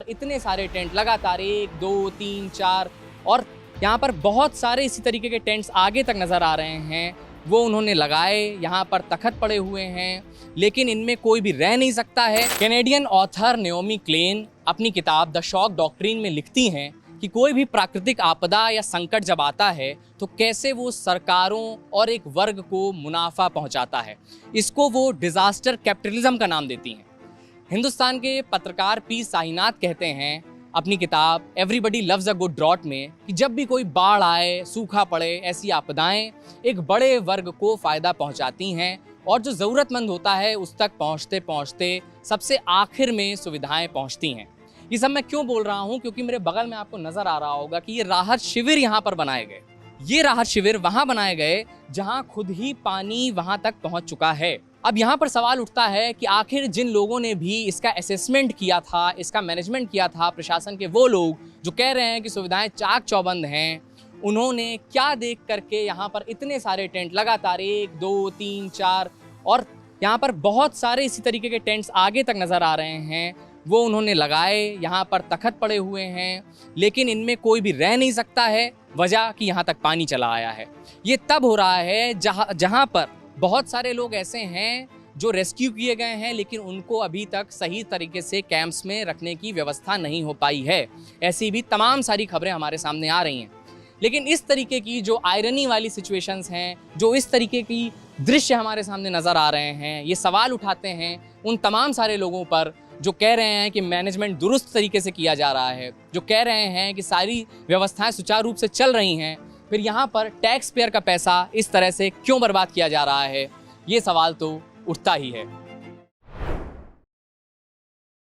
इतने सारे टेंट लगातार 1, 2, 3, 4 और यहाँ पर बहुत सारे इसी तरीके के टेंट्स आगे तक नज़र आ रहे हैं, वो उन्होंने लगाए। यहाँ पर तख्त पड़े हुए हैं, लेकिन इनमें कोई भी रह नहीं सकता है। कैनेडियन ऑथर नेओमी क्लेन अपनी किताब द शॉक डॉक्ट्रिन में लिखती हैं कि कोई भी प्राकृतिक आपदा या संकट जब आता है तो कैसे वो सरकारों और एक वर्ग को मुनाफा पहुंचाता है। इसको वो डिजास्टर कैपिटलिज्म का नाम देती हैं। हिंदुस्तान के पत्रकार पी साईनाथ कहते हैं अपनी किताब everybody loves a good drought में कि जब भी कोई बाढ़ आए, सूखा पड़े, ऐसी आपदाएं एक बड़े वर्ग को फ़ायदा पहुंचाती हैं और जो ज़रूरतमंद होता है उस तक पहुंचते पहुंचते सबसे आखिर में सुविधाएं पहुंचती हैं। ये सब मैं क्यों बोल रहा हूं? क्योंकि मेरे बगल में आपको नज़र आ रहा होगा कि ये राहत शिविर यहाँ पर बनाए गए। ये राहत शिविर वहाँ बनाए गए जहाँ खुद ही पानी वहाँ तक पहुँच चुका है। अब यहाँ पर सवाल उठता है कि आखिर जिन लोगों ने भी इसका असेसमेंट किया था, इसका मैनेजमेंट किया था, प्रशासन के वो लोग जो कह रहे हैं कि सुविधाएं चाक चौबंद हैं, उन्होंने क्या देख करके यहाँ पर इतने सारे टेंट लगातार 1, 2, 3, 4 और यहाँ पर बहुत सारे इसी तरीके के टेंट्स आगे तक नज़र आ रहे हैं, वो उन्होंने लगाए। यहाँ पर तख्त पड़े हुए हैं, लेकिन इनमें कोई भी रह नहीं सकता है, वजह कि यहाँ तक पानी चला आया है। ये तब हो रहा है जहाँ पर बहुत सारे लोग ऐसे हैं जो रेस्क्यू किए गए हैं, लेकिन उनको अभी तक सही तरीके से कैंप्स में रखने की व्यवस्था नहीं हो पाई है। ऐसी भी तमाम सारी खबरें हमारे सामने आ रही हैं। लेकिन इस तरीके की जो आयरनी वाली सिचुएशंस हैं, जो इस तरीके की दृश्य हमारे सामने नज़र आ रहे हैं, ये सवाल उठाते हैं उन तमाम सारे लोगों पर जो कह रहे हैं कि मैनेजमेंट दुरुस्त तरीके से किया जा रहा है, जो कह रहे हैं कि सारी व्यवस्थाएं सुचारू रूप से चल रही हैं, फिर यहाँ पर टैक्स पेयर का पैसा इस तरह से क्यों बर्बाद किया जा रहा है? ये सवाल तो उठता ही है।